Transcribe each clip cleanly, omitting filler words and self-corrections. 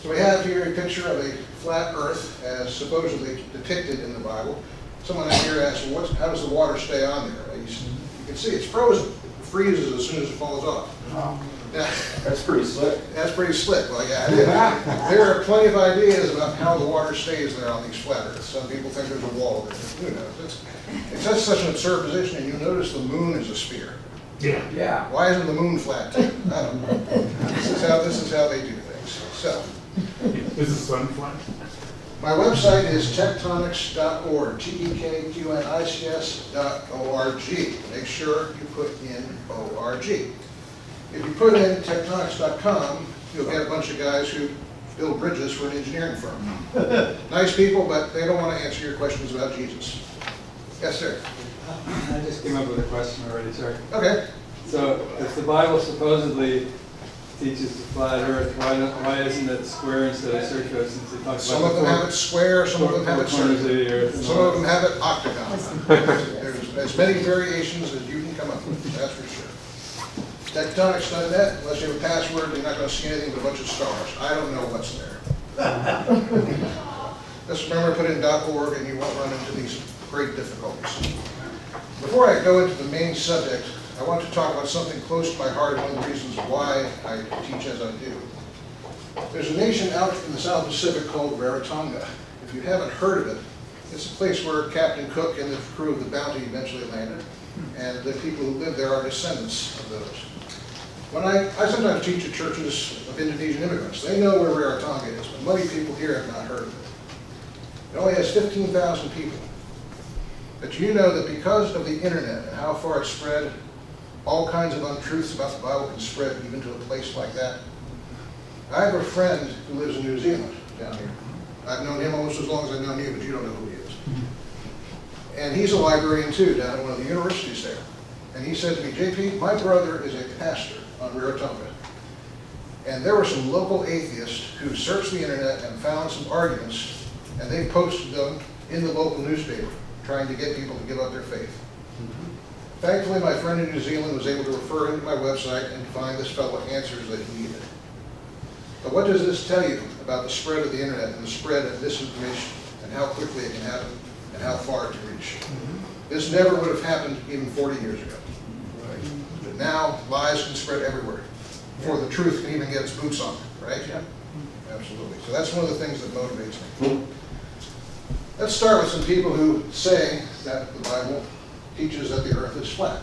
So we have here a picture of a flat earth as supposedly depicted in the Bible. Someone out here asked, well, how does the water stay on there? Well, you can see it's frozen. It freezes as soon as it falls off. Now, That's pretty slick. that's pretty slick. Well, yeah, it is. There are plenty of ideas about how the water stays there on these flat earths. Some people think there's a wall there. Who knows? It's just such an absurd position, and you'll notice the moon is a sphere. Yeah. Why isn't the moon flat too? I don't know. This is how they do things. So, Is the sun flat? my website is tectonics.org, TEKTONICS.org. Make sure you put in ORG. If you put in tectonics.com, you'll get a bunch of guys who build bridges for an engineering firm. Nice people, but they don't want to answer your questions about Jesus. Yes, sir. I just came up with a question already, sir. Okay. So, if the Bible supposedly teaches the flat Earth, why isn't it square instead of circular? Since they talk about Some of them have it square, some of them have it corners of circular. the Earth. and Some all of them have it octagon. There's as many variations as you can come up with, that's for sure. Tectonics.net, unless you have a password, you're not going to see anything but a bunch of stars. I don't know what's there. Just remember to put in .org and you won't run into these great difficulties. Before I go into the main subject, I want to talk about something close to my heart, one of the reasons why I teach as I do. There's a nation out in the South Pacific called Rarotonga. If you haven't heard of it, it's a place where Captain Cook and the crew of the Bounty eventually landed, and the people who live there are descendants of those. When I sometimes teach at churches of Indonesian immigrants. They know where Rarotonga is, but many people here have not heard of it. It only has 15,000 people. But you know that because of the internet and how far it's spread, all kinds of untruths about the Bible can spread even to a place like that. I have a friend who lives in New Zealand down here. I've known him almost as long as I've known you, but you don't know who he is. And he's a librarian too, down at one of the universities there. And he said to me, JP, my brother is a pastor on Rarotonga. And there were some local atheists who searched the internet and found some arguments, and they posted them in the local newspaper, trying to get people to give up their faith. Thankfully, my friend in New Zealand was able to refer him to my website and find this fellow answers that he needed. But what does this tell you about the spread of the internet and the spread of disinformation and how quickly it can happen and how far it can reach? This never would have happened even 40 years ago. But now, lies can spread everywhere before the truth can even get its boots on it, right? Yeah. Absolutely. So that's one of the things that motivates me. Let's start with some people who say that the Bible teaches that the earth is flat.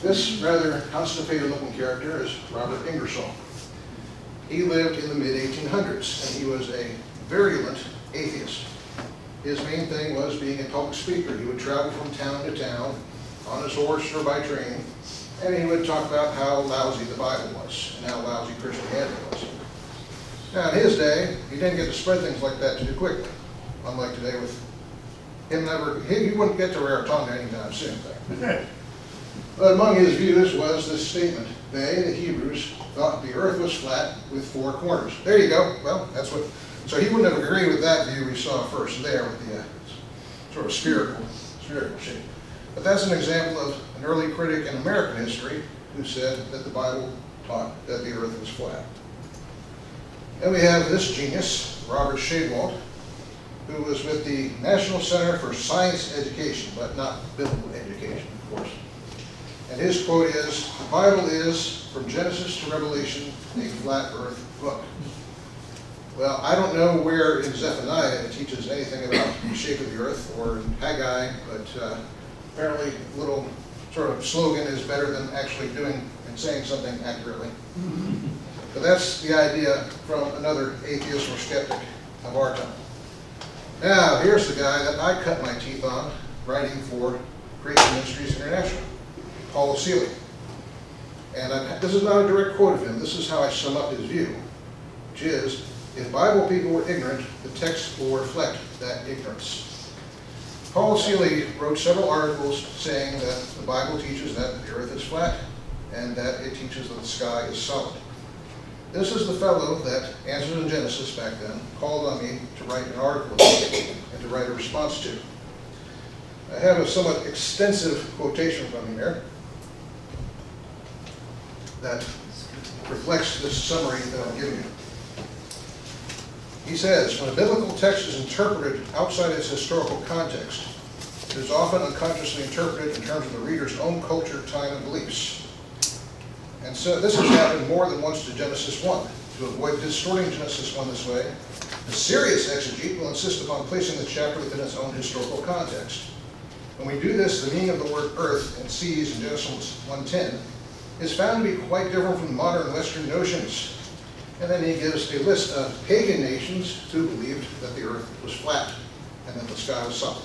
This rather constipated looking character is Robert Ingersoll. He lived in the mid-1800s, and he was a virulent atheist. His main thing was being a public speaker. He would travel from town to town on his horse or by train, and he would talk about how lousy the Bible was and how lousy Christianity was. Now, in his day, he didn't get to spread things like that too quickly, unlike today with him he wouldn't get to Rarotonga anytime soon. But among his views was this statement: they, the Hebrews, thought the earth was flat with four corners. There you go. Well, that's what. So he wouldn't have agreed with that view we saw first there with the sort of spherical shape. But that's an example of an early critic in American history who said that the Bible taught that the earth was flat. Then we have this genius, Robert Shadewalt, who was with the National Center for Science Education, but not biblical education, of course. And his quote is, "The Bible is, from Genesis to Revelation, a flat earth book." Well, I don't know where in Zephaniah it teaches anything about the shape of the earth, or in Haggai, but apparently a little sort of slogan is better than actually doing and saying something accurately. But that's the idea from another atheist or skeptic of our time. Now, here's the guy that I cut my teeth on writing for Creation Ministries International, Paul Seeley. And this is not a direct quote of him. This is how I sum up his view, which is, if Bible people were ignorant, the text will reflect that ignorance. Paul Seeley wrote several articles saying that the Bible teaches that the earth is flat and that it teaches that the sky is solid. This is the fellow that Answers in Genesis back then called on me to write an article and to write a response to. I have a somewhat extensive quotation from him here that reflects this summary that I'm giving you. He says, when a biblical text is interpreted outside its historical context, it is often unconsciously interpreted in terms of the reader's own culture, time, and beliefs. And so this has happened more than once to Genesis 1. To avoid distorting Genesis 1 this way, the serious exegete will insist upon placing the chapter within its own historical context. When we do this, the meaning of the word earth and seas in Genesis 1:10 is found to be quite different from modern Western notions. And then he gives a list of pagan nations who believed that the earth was flat and that the sky was solid.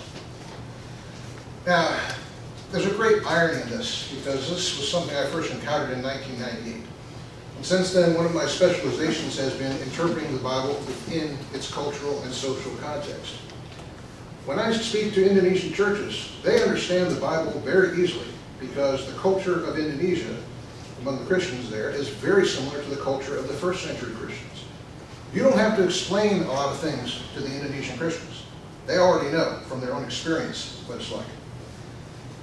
Now, there's a great irony in this, because this was something I first encountered in 1998. And since then, one of my specializations has been interpreting the Bible within its cultural and social context. When I speak to Indonesian churches, they understand the Bible very easily, because the culture of Indonesia, among the Christians there, is very similar to the culture of the first century Christians. You don't have to explain a lot of things to the Indonesian Christians. They already know from their own experience what it's like.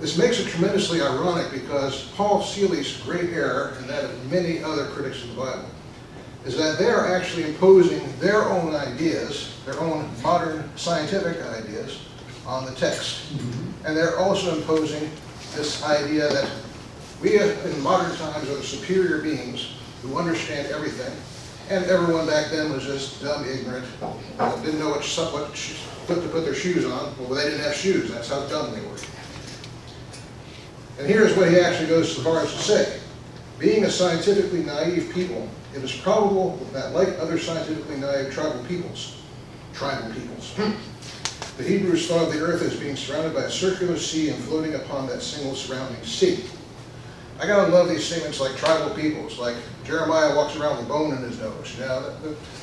This makes it tremendously ironic, because Paul Seeley's great error, and that of many other critics of the Bible, is that they are actually imposing their own ideas, their own modern scientific ideas, on the text. And they're also imposing this idea that we in modern times are the superior beings who understand everything, and everyone back then was just dumb, ignorant, didn't know what foot to put their shoes on. Well, they didn't have shoes, that's how dumb they were. And here's what he actually goes so far as to say. Being a scientifically naive people, it is probable that, like other scientifically naive tribal peoples, the Hebrews thought of the earth as being surrounded by a circular sea and floating upon that single surrounding sea. I gotta love these statements like tribal peoples, like Jeremiah walks around with a bone in his nose, you know,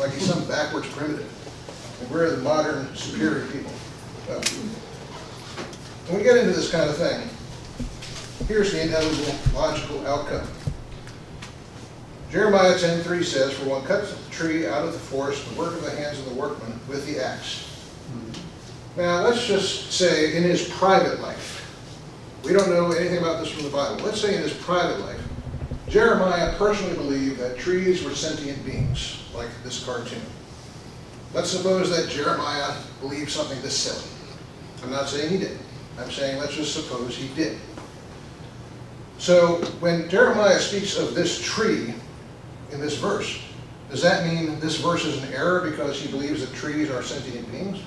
like he's some backwards primitive. And we're the modern superior people. When we get into this kind of thing, here's the inevitable logical outcome. Jeremiah 10:3 says, "For one cuts the tree out of the forest, the work of the hands of the workman with the axe." Now, let's just say in his private life, we don't know anything about this from the Bible. Let's say in his private life, Jeremiah personally believed that trees were sentient beings, like this cartoon. Let's suppose that Jeremiah believed something this silly. I'm not saying he did. I'm saying let's just suppose he did. So when Jeremiah speaks of this tree in this verse, does that mean this verse is an error because he believes that trees are sentient beings?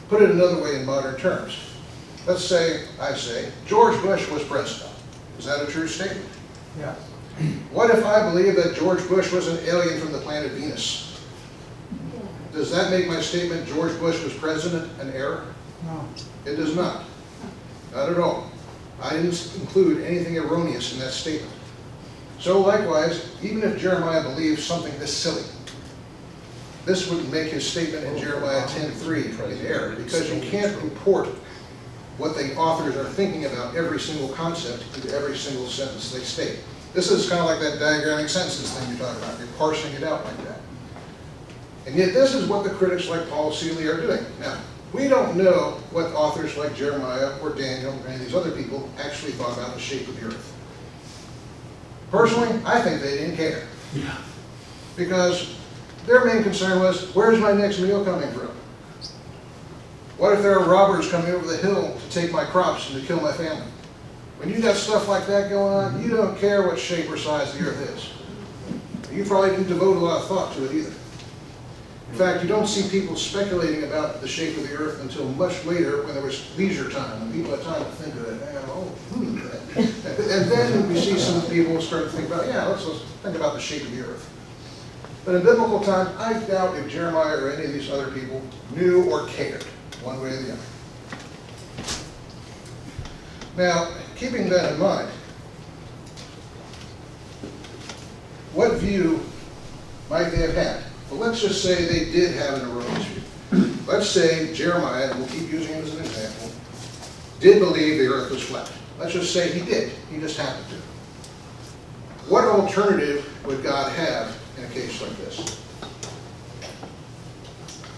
Put it another way in modern terms. Let's say, I say, George Bush was president. Is that a true statement? Yeah. What if I believe that George Bush was an alien from the planet Venus? Does that make my statement, George Bush was president, an error? No. It does not. Not at all. I didn't include anything erroneous in that statement. So likewise, even if Jeremiah believes something this silly, this wouldn't make his statement in Jeremiah 10:3 an error, because you can't report what the authors are thinking about every single concept into every single sentence they state. This is kind of like that diagrammatic sentences thing you're talking about. You're parsing it out like that. And yet this is what the critics like Paul Seeley are doing. Now, we don't know what authors like Jeremiah or Daniel or any of these other people actually thought about the shape of the earth. Personally, I think they didn't care. Yeah. Because their main concern was, where's my next meal coming from? What if there are robbers coming over the hill to take my crops and to kill my family? When you got stuff like that going on, you don't care what shape or size the earth is. You probably didn't devote a lot of thought to it either. In fact, you don't see people speculating about the shape of the earth until much later, when there was leisure time and people had time to think of it. And then we see some people start to think about, let's think about the shape of the earth. But in biblical times, I doubt if Jeremiah or any of these other people knew or cared, one way or the other. Now, keeping that in mind, what view might they have had? Well, let's just say they did have an erroneous view. Let's say Jeremiah, and we'll keep using him as an example, did believe the earth was flat. Let's just say he did. He just happened to. What alternative would God have in a case like this?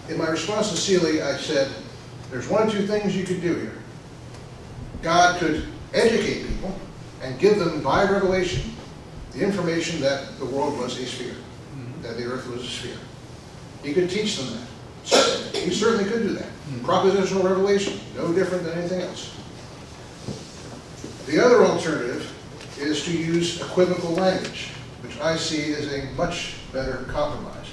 In my response to Seeley, I said, there's one of two things you could do here. God could educate people and give them by revelation the information that the world was a sphere, that the earth was a sphere. He could teach them that. Certainly. He certainly could do that. Propositional revelation, no different than anything else. The other alternative is to use equivocal language, which I see as a much better compromise.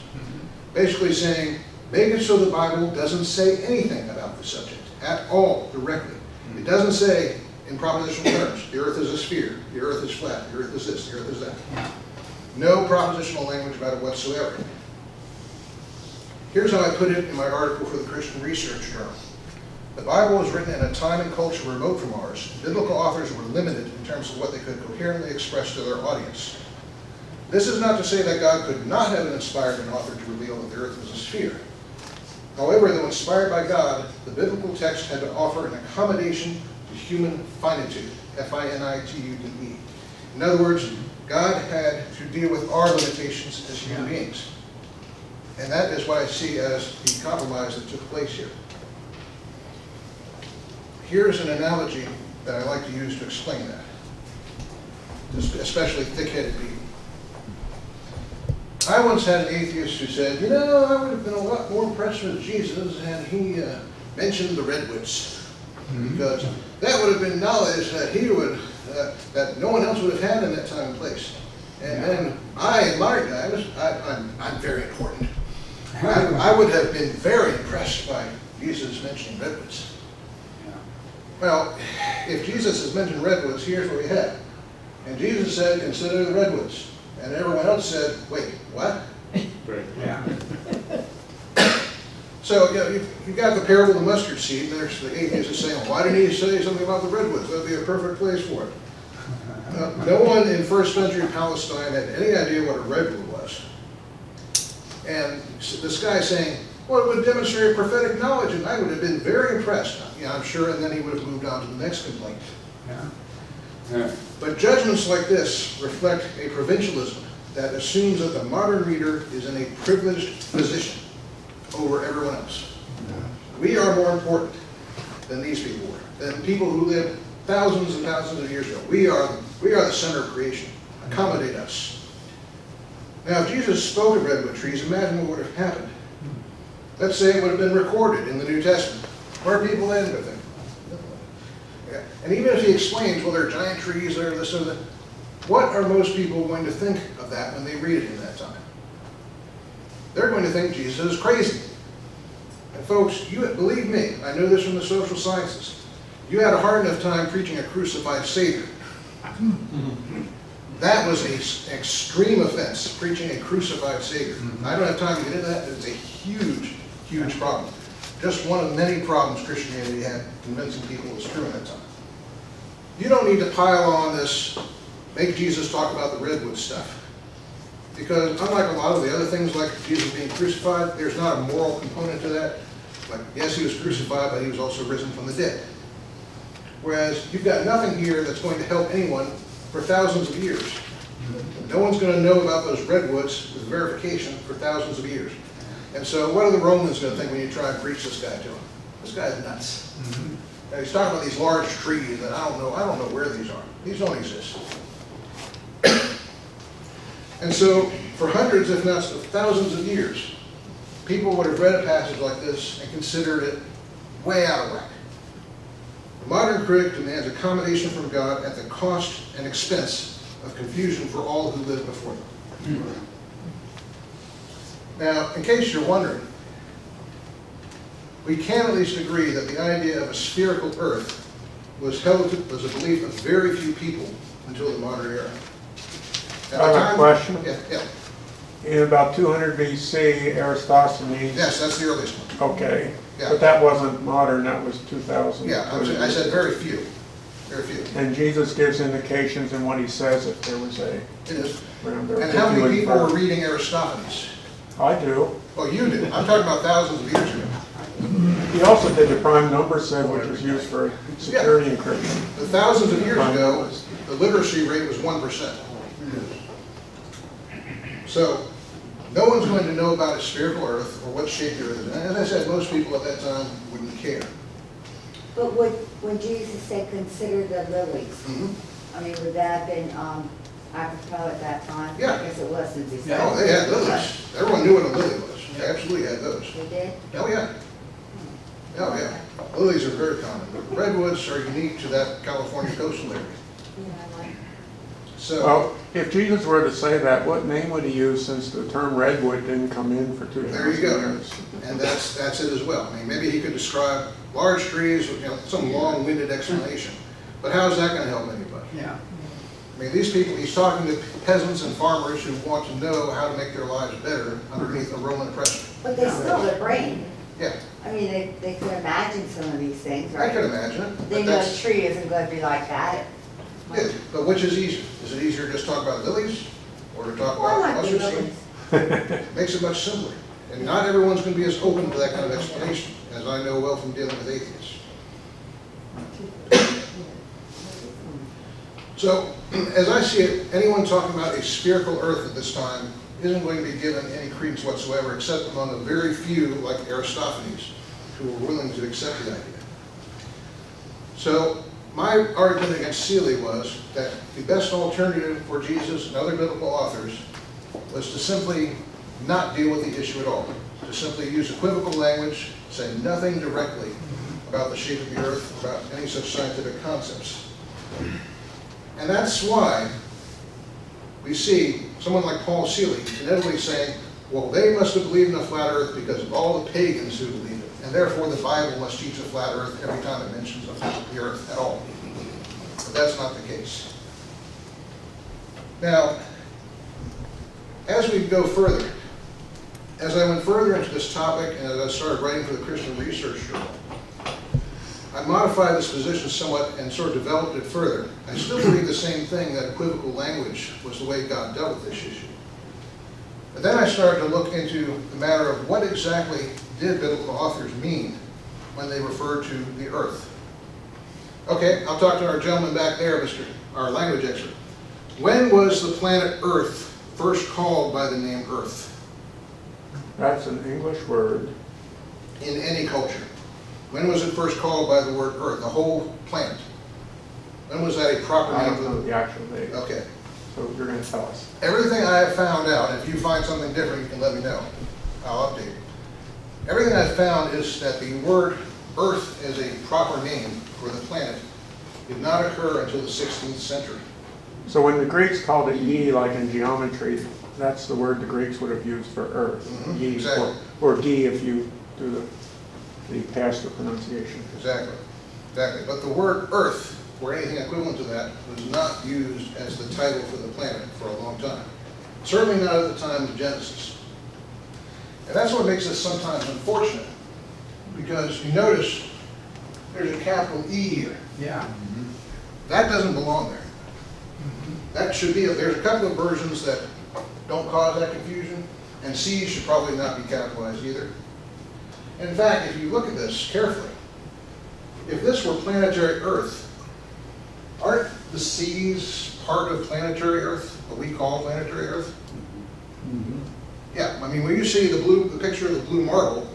Basically saying, make it so the Bible doesn't say anything about the subject at all directly. It doesn't say in propositional terms, the earth is a sphere, the earth is flat, the earth is this, the earth is that. No propositional language about it whatsoever. Here's how I put it in my article for the Christian Research Journal. The Bible was written in a time and culture remote from ours. Biblical authors were limited in terms of what they could coherently express to their audience. This is not to say that God could not have inspired an author to reveal that the earth was a sphere. However, though inspired by God, the biblical text had to offer an accommodation to human finitude, F-I-N-I-T-U-D-E. In other words, God had to deal with our limitations as human beings. And that is what I see as the compromise that took place here. Here's an analogy that I like to use to explain that, especially thick-headed people. I once had an atheist who said, you know, I would have been a lot more impressed with Jesus and he mentioned the redwoods. Because that would have been knowledge that he would, that no one else would have had in that time and place. And then I, in my time, I'm very important. I would have been very impressed by Jesus mentioning redwoods. Well, if Jesus has mentioned redwoods, here's what we have. And Jesus said, consider the redwoods. And everyone else said, wait, what? Right. Yeah. So, you know, you've got the parable of the mustard seed, and there's the atheist is saying, well, why didn't he say something about the redwoods? That would be a perfect place for it. No one in first century Palestine had any idea what a redwood was. And this guy saying, well, it would demonstrate prophetic knowledge, and I would have been very impressed. Yeah, I'm sure, and then he would have moved on to the next complaint. Yeah. But judgments like this reflect a provincialism that assumes that the modern reader is in a privileged position over everyone else. We are more important than these people were, than people who lived thousands and thousands of years ago. We are the center of creation. Accommodate us. Now, if Jesus spoke of redwood trees, imagine what would have happened. Let's say it would have been recorded in the New Testament. Where are people then with it? Yeah. And even if he explains, well, they're giant trees, they're this or that, what are most people going to think of that when they read it in that time? They're going to think Jesus is crazy. And folks, you believe me, I know this from the social sciences. You had a hard enough time preaching a crucified Savior. That was an extreme offense, preaching a crucified Savior. I don't have time to get into that, but it's a huge, huge problem. Just one of many problems Christianity had convincing people it was true in that time. You don't need to pile on this, make Jesus talk about the redwood stuff. Because unlike a lot of the other things like Jesus being crucified, there's not a moral component to that. Like, yes, he was crucified, but he was also risen from the dead. Whereas you've got nothing here that's going to help anyone for thousands of years. No one's going to know about those redwoods with verification for thousands of years. And so what are the Romans going to think when you try and preach this guy to them? This guy's nuts. And he's talking about these large trees that I don't know where these are. These don't exist. And so for hundreds, if not thousands of years, people would have read a passage like this and considered it way out of whack. The modern critic demands accommodation from God at the cost and expense of confusion for all who lived before them. Now, in case you're wondering, we can at least agree that the idea of a spherical Earth was a belief of very few people until the modern era. I have a question. Yeah. In about 200 BC, Aristophanes. Yes, that's the earliest one. Okay. Yeah. But that wasn't modern, that was 2000. Yeah, I said very few. Very few. And Jesus gives indications in what he says if there was a... It is. around there. And how many people were reading Aristophanes? I do. Well, you did. I'm talking about thousands of years ago. He also did the prime number set, which is used for security encryption. The thousands of years ago, the literacy rate was 1%. So, no one's going to know about a spherical Earth or what shape the Earth is. And as I said, most people at that time wouldn't care. But when Jesus said, consider the lilies, I mean, would that have been apropos at that time? Yeah. I guess it wasn't. No, they had lilies. Everyone knew what a lily was. Absolutely. absolutely had those. You did? Oh, yeah. Oh, yeah. Lilies are very common. But redwoods are unique to that California coastal area. So, Well, if Jesus were to say that, what name would he use since the term redwood didn't come in for 2,000 there you go. years? And that's it as well. I mean, maybe he could describe large trees with, some long-winded explanation. But how is that going to help anybody? Yeah. I mean, these people, he's talking to peasants and farmers who want to know how to make their lives better underneath a Roman oppression. But they still have a brain. Yeah, I mean, they could imagine some of these things, I right? could imagine it. They But know a that's, tree isn't going to be like that. yeah, but which is easier? Is it easier to just talk about lilies or to talk Well, I about like the mustard seed? lilies. Makes it much simpler. And not everyone's going to be as open to that kind of explanation, as I know well from dealing with atheists. So, as I see it, anyone talking about a spherical earth at this time isn't going to be given any credence whatsoever, except among a very few, like Aristophanes, who were willing to accept the idea. So, my argument against Seeley was that the best alternative for Jesus and other biblical authors was to simply not deal with the issue at all, to simply use equivocal language, say nothing directly about the shape of the earth, about any such scientific concepts. And that's why we see someone like Paul Seeley inevitably saying, well, they must have believed in a flat earth because of all the pagans who believed it, and therefore the Bible must teach a flat earth every time it mentions the earth at all. But that's not the case. Now, as we go further, as I went further into this topic and as I started writing for the Christian Research Journal, I modified this position somewhat and sort of developed it further. I still believe the same thing, that equivocal language was the way God dealt with this issue. But then I started to look into the matter of what exactly did biblical authors mean when they referred to the earth. Okay, I'll talk to our gentleman back there, our language expert. When was the planet Earth first called by the name Earth That's an English word. in any culture? When was it first called by the word Earth, the whole planet? When was that a proper I name? don't know the actual date, Okay. so you're going to tell us. Everything I have found out, if you find something different, you can let me know. I'll update you. Everything I've found is that the word Earth as a proper name for the planet did not occur until the 16th century. So when the Greeks called it ye, like in geometry, that's the word the Greeks would have used for earth. Mhm, Ye, exactly. or gi if you do the pastor pronunciation. Exactly. Exactly. But the word Earth, or anything equivalent to that, was not used as the title for the planet for a long time. Certainly not at the time of Genesis. And that's what makes this sometimes unfortunate, because you notice there's a capital E here. Yeah. That doesn't belong there. That should be, there's a couple of versions that don't cause that confusion, and C should probably not be capitalized either. In fact, if you look at this carefully, if this were planetary Earth, aren't the seas part of planetary Earth, what we call planetary Earth? Yeah, I mean, when you see the picture of the blue marble,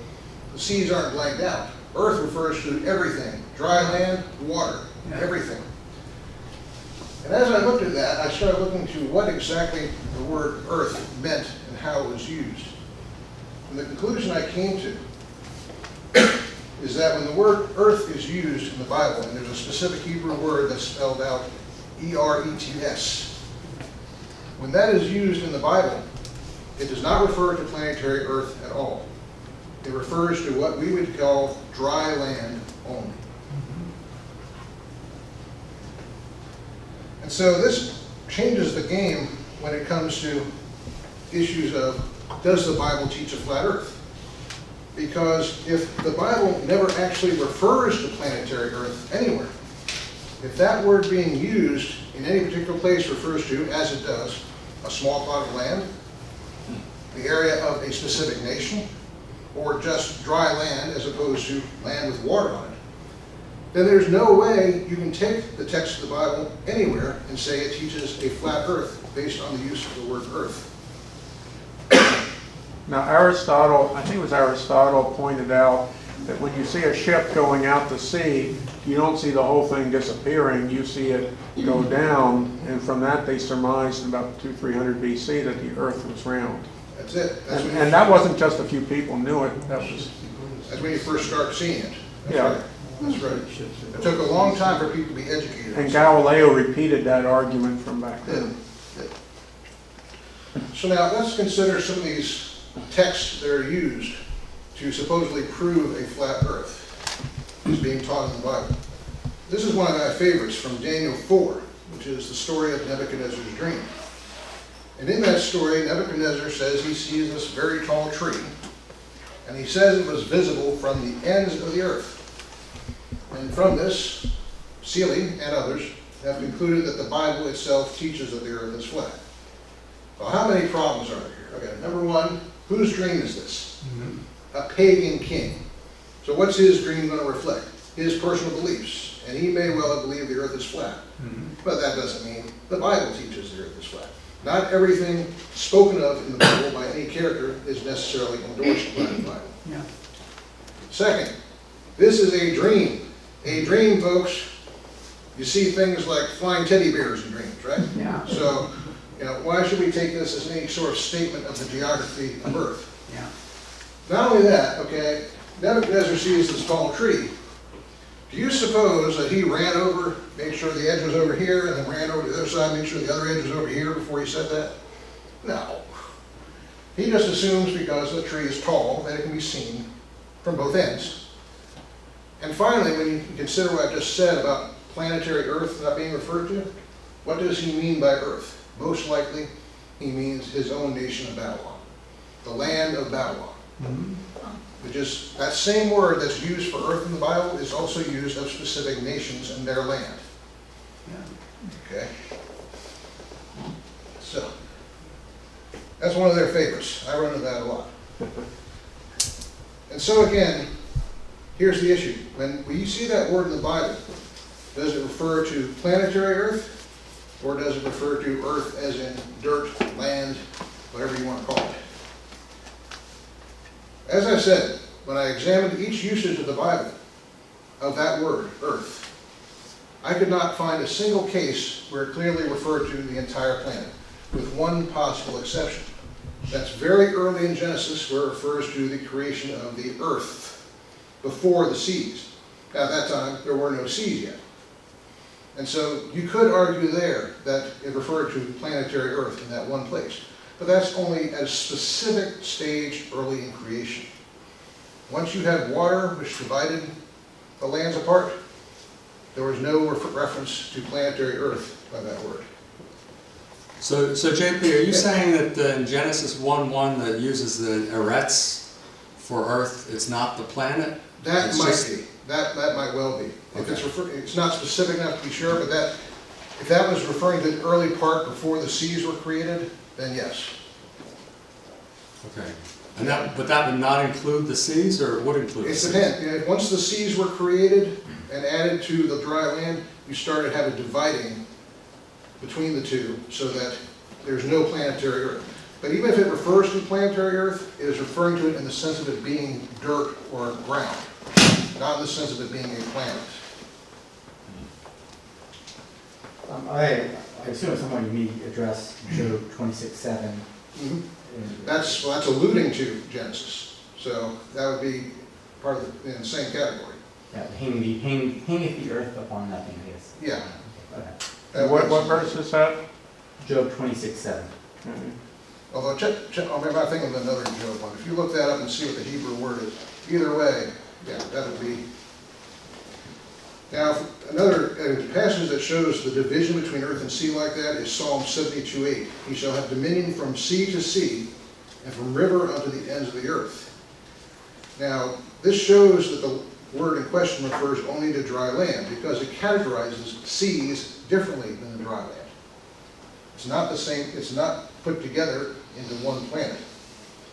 the seas aren't blanked out. Earth refers to everything, dry land, water, everything. And as I looked at that, I started looking to what exactly the word Earth meant and how it was used. And the conclusion I came to is that when the word Earth is used in the Bible, and there's a specific Hebrew word that's spelled out E-R-E-T-S, when that is used in the Bible, it does not refer to planetary Earth at all. It refers to what we would call dry land only. And so this changes the game when it comes to issues of, does the Bible teach a flat Earth? Because if the Bible never actually refers to planetary Earth anywhere, if that word being used in any particular place refers to, as it does, a small plot of land, the area of a specific nation, or just dry land as opposed to land with water on it, then there's no way you can take the text of the Bible anywhere and say it teaches a flat earth based on the use of the word earth. Now Aristotle, I think it was Aristotle, pointed out that when you see a ship going out to sea, you don't see the whole thing disappearing, you see it go down, and from that they surmised in about 200-300 BC that the earth was round. That's it. That's when, And that wasn't just a few people knew it, that's when you first start seeing it. That's Yeah. right. That's right. It took a long time for people to be educated. and Galileo repeated that argument from back Yeah. then. So now let's consider some of these texts that are used to supposedly prove a flat earth is being taught in the Bible. This is one of my favorites from Daniel 4, which is the story of Nebuchadnezzar's dream. And in that story, Nebuchadnezzar says he sees this very tall tree, and he says it was visible from the ends of the earth. And from this, Seeley and others have concluded that the Bible itself teaches that the earth is flat. Well, how many problems are there here? Okay, number one, whose dream is this? A pagan king. So what's his dream going to reflect? His personal beliefs. And he may well have believed the earth is flat. But that doesn't mean the Bible teaches the earth is flat. Not everything spoken of in the Bible by any character is necessarily endorsed by the Bible. Yeah. Second, this is a dream. A dream, folks, you see things like flying teddy bears in dreams, right? Yeah. So, why should we take this as any sort of statement of the geography of Earth? Yeah. Not only that, okay, Nebuchadnezzar sees this tall tree. Do you suppose that he ran over, made sure the edge was over here, and then ran over to the other side, made sure the other edge was over here before he said that? No. He just assumes because the tree is tall that it can be seen from both ends. And finally, when you consider what I just said about planetary Earth not being referred to, what does he mean by Earth? Most likely, he means his own nation of Babylon, the land of Babylon. Which is, that same word that's used for earth in the Bible is also used of specific nations and their land. Okay? So, that's one of their favorites. I run into that a lot. And so again, here's the issue. When you see that word in the Bible, does it refer to planetary earth? Or does it refer to earth as in dirt, land, whatever you want to call it? As I said, when I examined each usage of the Bible, of that word, earth, I could not find a single case where it clearly referred to the entire planet, with one possible exception. That's very early in Genesis, where it refers to the creation of the earth, before the seas. Now, at that time, there were no seas yet. And so you could argue there that it referred to planetary earth in that one place. But that's only at a specific stage early in creation. Once you had water which divided the lands apart, there was no reference to planetary earth by that word. So JP, are you saying that in Genesis 1:1 that uses the eretz for earth, it's not the planet? That It's might just- be. That might well be. If Okay. it's not specific enough to be sure, but if that was referring to the early part before the seas were created, then yes. Okay. And but that would not include the seas, or it would include the It seas? depends. Once the seas were created and added to the dry land, you started having dividing between the two so that there's no planetary earth. But even if it refers to planetary earth, it is referring to it in the sense of it being dirt or ground, not in the sense of it being a planet. I assume at some point you need to address Job 26:7. That's alluding to Genesis. So that would be part of in the same category. Yeah, hangeth the earth upon nothing, I guess. Yeah. Okay. What verse is that? Job 26:7. Although, maybe I'm thinking of another Job one. If you look that up and see what the Hebrew word is, either way, yeah, that would be. Now, another passage that shows the division between earth and sea like that is Psalm 72:8. He shall have dominion from sea to sea, and from river unto the ends of the earth. Now, this shows that the word in question refers only to dry land, because it categorizes seas differently than the dry land. It's not the same, it's not put together into one planet.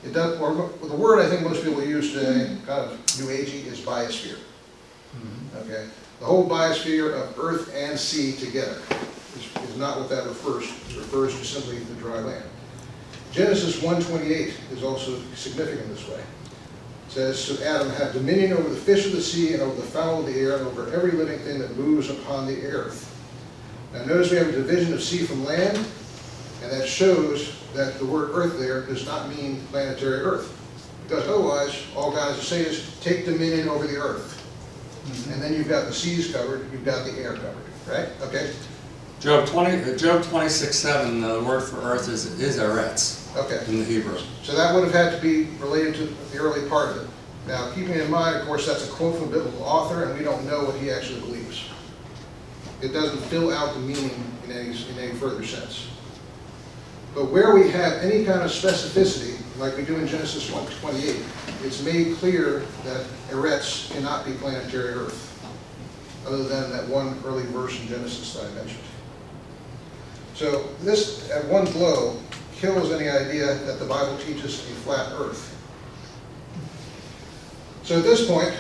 It does, or the word I think most people use today, kind of new agey, is biosphere. Okay? The whole biosphere of earth and sea together is not what that refers to. It refers to simply the dry land. Genesis 1:28 is also significant this way. It says, "So Adam had dominion over the fish of the sea and over the fowl of the air and over every living thing that moves upon the earth." Now notice we have a division of sea from land, and that shows that the word earth there does not mean planetary earth. Because otherwise, all God has to say is, take dominion over the earth. And then you've got the seas covered, you've got the air covered, right? Okay? Job 26:7, the word for earth is eretz Okay. in the Hebrew. So that would have had to be related to the early part of it. Now, keeping in mind, of course, that's a quote from a biblical author, and we don't know what he actually believes. It doesn't fill out the meaning in any further sense. But where we have any kind of specificity, like we do in Genesis 1:28, it's made clear that eretz cannot be planetary earth, other than that one early verse in Genesis that I mentioned. So this, at one blow, kills any idea that the Bible teaches a flat earth. So at this point,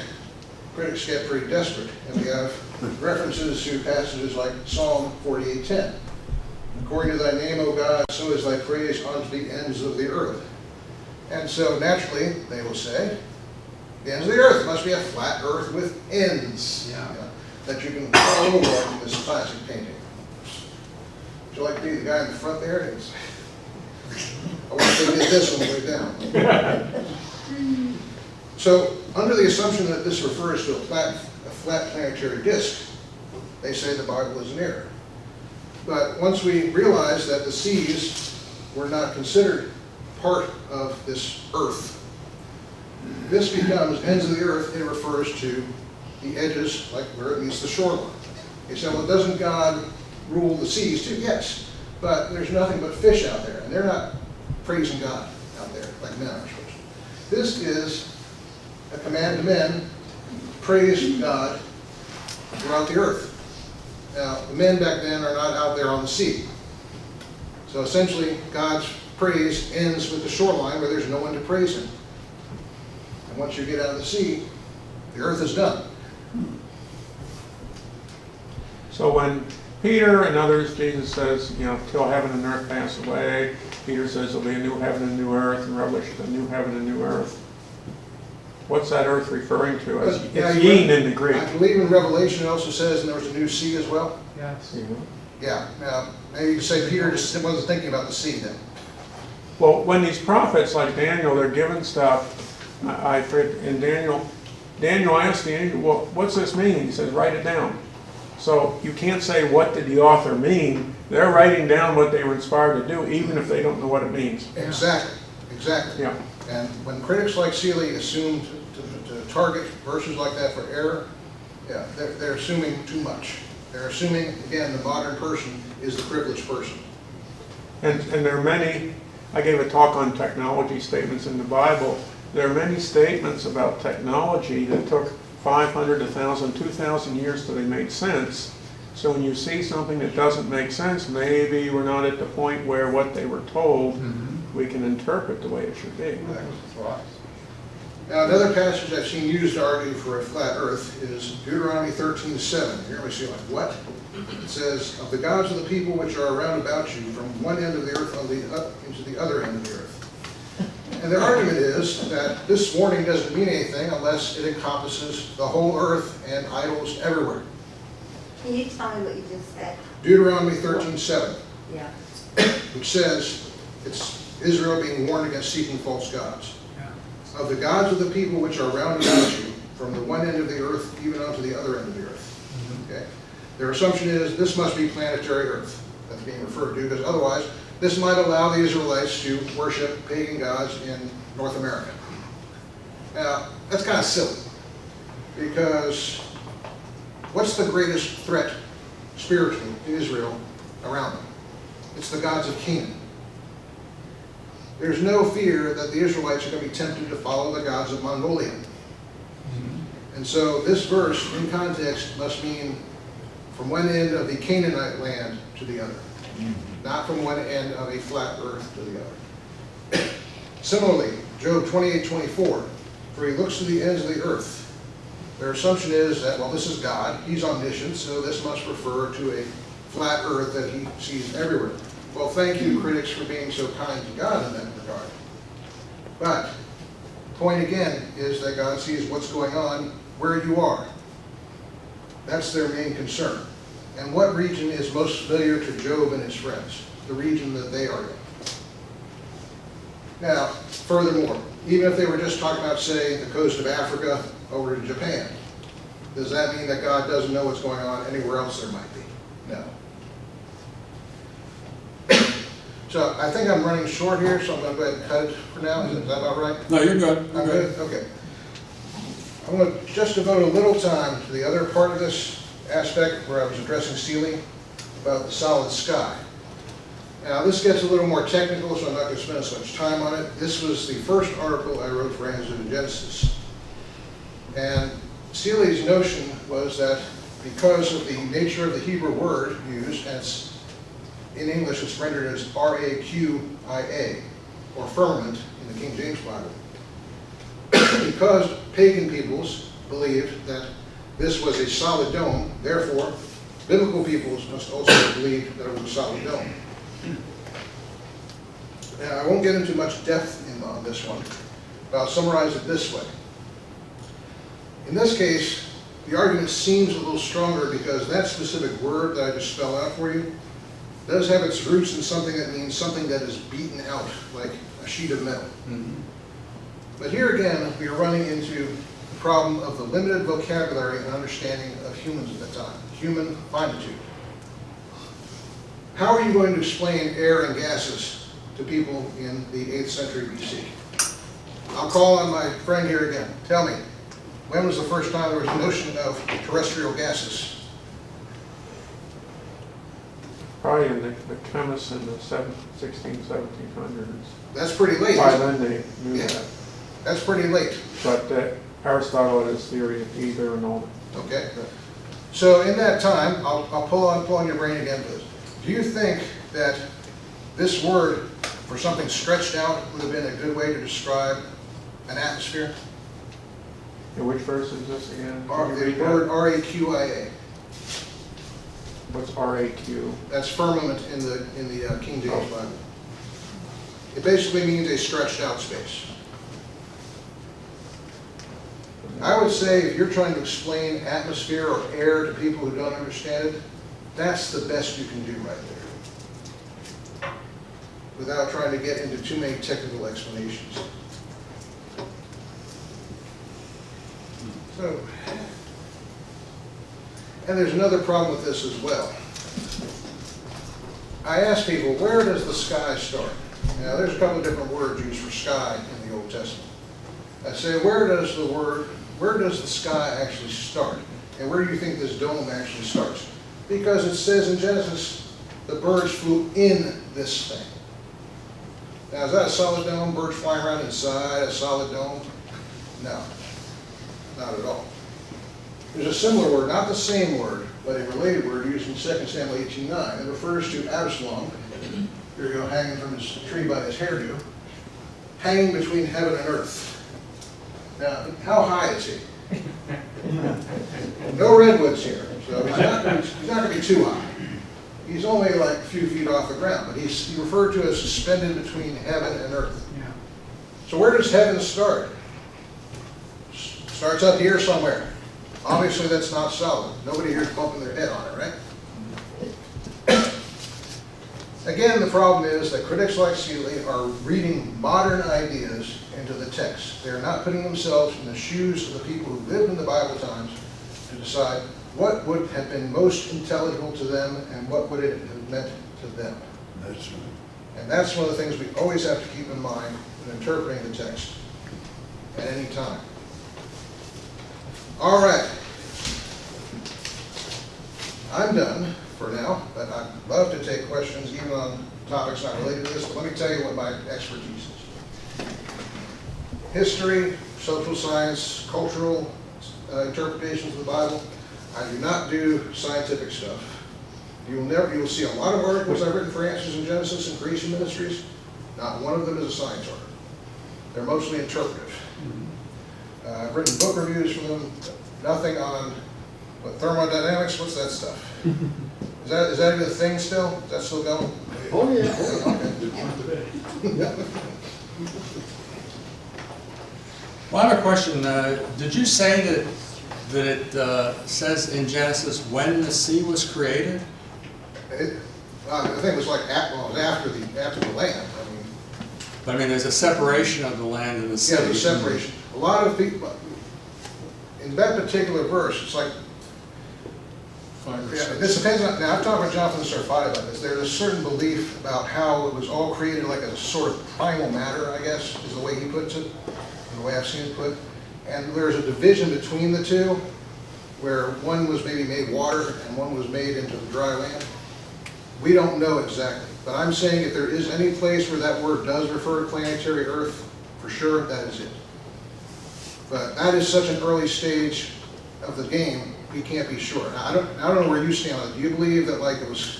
critics get pretty desperate, and we have references to passages like Psalm 48:10. According to thy name, O God, so is thy praise unto the ends of the earth. And so naturally, they will say, the ends of the earth must be a flat earth with ends, that you can follow along this classic painting. Would you like to be the guy in the front there? I want to get this one way down. So, under the assumption that this refers to a flat planetary disk, they say the Bible is in error. But once we realize that the seas were not considered part of this earth, this becomes ends of the earth. It refers to the edges, like where it meets the shoreline. You say, well, doesn't God rule the seas too? Yes, but there's nothing but fish out there, and they're not praising God out there like men are supposed to. This is a command to men, praise God throughout the earth. Now, the men back then are not out there on the sea. So essentially, God's praise ends with the shoreline where there's no one to praise him. And once you get out of the sea, the earth is done. So when Peter and others, Jesus says, till heaven and earth pass away, Peter says there'll be a new heaven and new earth, and Revelation, a new heaven and new earth. What's that earth referring to? It's yin in the Greek. I believe in Revelation it also says, and there was a new sea as well. Yes. Yeah. Now, maybe you could say Peter just wasn't thinking about the sea then. Well, when these prophets like Daniel, they're given stuff, I read in Daniel asked the angel, well, what's this mean? He says, write it down. So you can't say, what did the author mean? They're writing down what they were inspired to do, even if they don't know what it means. Exactly. Exactly. Yeah. And when critics like Seeley assume to target verses like that for error, yeah, they're assuming too much. They're assuming, again, the modern person is the privileged person. And there are many, I gave a talk on technology statements in the Bible. There are many statements about technology that took 500, 1,000, 2,000 years till they made sense. So when you see something that doesn't make sense, maybe we're not at the point where what they were told, we can interpret the way it should be. Now, another passage I've seen used to argue for a flat earth is Deuteronomy 13:7. Here we see, like, what? It says, of the gods of the people which are around about you, from one end of the earth into the other end of the earth. And their argument is that this warning doesn't mean anything unless it encompasses the whole earth and idols everywhere. Can you tell me what you just said? Deuteronomy 13:7, Yeah. which says it's Israel being warned against seeking false gods. Of the gods of the people which are round about you, from the one end of the earth even unto the other end of the earth. Okay? Their assumption is this must be planetary earth that's being referred to, because otherwise this might allow the Israelites to worship pagan gods in North America. Now, that's kind of silly, because what's the greatest threat spiritually to Israel around them? It's the gods of Canaan. There's no fear that the Israelites are going to be tempted to follow the gods of Mongolia. And so this verse, in context, must mean from one end of the Canaanite land to the other, not from one end of a flat earth to the other. Similarly, Job 28:24, for he looks to the ends of the earth. Their assumption is that, well, this is God, he's omniscient, so this must refer to a flat earth that he sees everywhere. Well, thank you, critics, for being so kind to God in that regard. But the point again is that God sees what's going on where you are. That's their main concern. And what region is most familiar to Job and his friends? The region that they are in. Now, furthermore, even if they were just talking about, say, the coast of Africa over to Japan, does that mean that God doesn't know what's going on anywhere else there might be? No. So I think I'm running short here, so I'm going to go ahead and cut it for now. Is that about right? No, you're good. I'm good? Okay. I want to just devote a little time to the other part of this aspect where I was addressing Seeley about the solid sky. Now this gets a little more technical, so I'm not going to spend so much time on it. This was the first article I wrote for Answer to Genesis. And Seeley's notion was that because of the nature of the Hebrew word used, and in English it's rendered as R-A-Q-I-A, or firmament in the King James Bible, because pagan peoples believed that this was a solid dome, therefore biblical peoples must also believe that it was a solid dome. Now I won't get into much depth on this one, but I'll summarize it this way. In this case, the argument seems a little stronger because that specific word that I just spelled out for you does have its roots in something that means something that is beaten out, like a sheet of metal. But here again, we are running into the problem of the limited vocabulary and understanding of humans at the time, human finitude. How are you going to explain air and gases to people in the 8th century BC? I'll call on my friend here again. Tell me, when was the first time there was a notion of terrestrial gases? Probably in the chemists in the 1700s. That's pretty late. By then they knew Yeah. that. That's pretty late. But Aristotle had his theory of ether and all that. Okay. So in that time, I'll pull on your brain again for this. Do you think that this word for something stretched out would have been a good way to describe an atmosphere? And which verse is this again? The Can you read word that? R-A-Q-I-A. What's R-A-Q? That's firmament in the King James Bible. It basically means a stretched out space. I would say if you're trying to explain atmosphere or air to people who don't understand it, that's the best you can do right there, without trying to get into too many technical explanations. So, and there's another problem with this as well. I ask people, where does the sky start? Now, there's a couple of different words used for sky in the Old Testament. I say, where does the sky actually start? And where do you think this dome actually starts? Because it says in Genesis, the birds flew in this thing. Now, is that a solid dome? Birds flying around inside a solid dome? No, not at all. There's a similar word, not the same word, but a related word used in 2 Samuel 18:9. It refers to Absalom, here you go, hanging from his tree by his hairdo, hanging between heaven and earth. Now, how high is he? No redwoods here, so he's not going to be too high. He's only like a few feet off the ground, but he's referred to as suspended between heaven and earth. So where does heaven start? Starts up here somewhere. Obviously that's not solid. Nobody here is bumping their head on it, right? Again, the problem is that critics like Seeley are reading modern ideas into the text. They're not putting themselves in the shoes of the people who lived in the Bible times to decide what would have been most intelligible to them and what would it have meant to them. That's right. And that's one of the things we always have to keep in mind when interpreting the text at any time. All right. I'm done for now, but I'd love to take questions even on topics not related to this, but let me tell you what my expertise is. History, social science, cultural interpretations of the Bible. I do not do scientific stuff. You will see a lot of articles I've written for Answers in Genesis and Creation Ministries. Not one of them is a science article. They're mostly interpretive. I've written book reviews for them. Nothing on thermodynamics. What's that stuff? Is that even a thing still? Is that still going? Oh, yeah. Okay. Well, I have a question. Did you say that it says in Genesis when the sea was created? I think it was like after the land. I mean, But I mean, there's a separation of the land and the Yeah, city. the separation. A lot of people, in that particular verse, it's like, yeah, this depends on, now I've talked with Jonathan Sarfati about this. There's a certain belief about how it was all created like a sort of primal matter, I guess, is the way he puts it, and the way I've seen it put. And there's a division between the two, where one was maybe made water and one was made into the dry land. We don't know exactly, but I'm saying if there is any place where that word does refer to planetary Earth, for sure, that is it. But that is such an early stage of the game, we can't be sure. Now, I don't know where you stand on it. Do you believe that like it was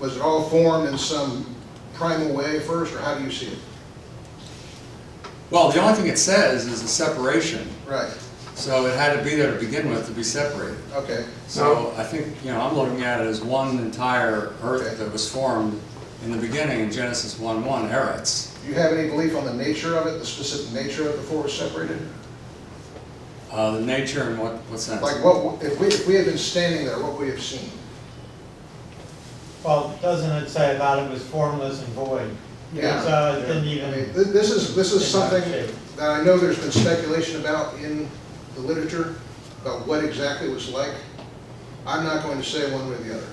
it all formed in some primal way first, or how do you see it? Well, the only thing it says is a separation. Right, So it had to be there to begin with to be separated. okay. So I think, I'm looking at it as one entire earth Okay. that was formed in the beginning in Genesis 1:1, Eretz. Do you have any belief on the nature of it, the specific nature of it before it was separated? The nature in what sense? Like what, if we had been standing there, what would we have seen? Well, doesn't it say about it was formless and void? Yeah. It didn't I even. mean, this is something shape. that I know there's been speculation about in the literature, about what exactly it was like. I'm not going to say one way or the other.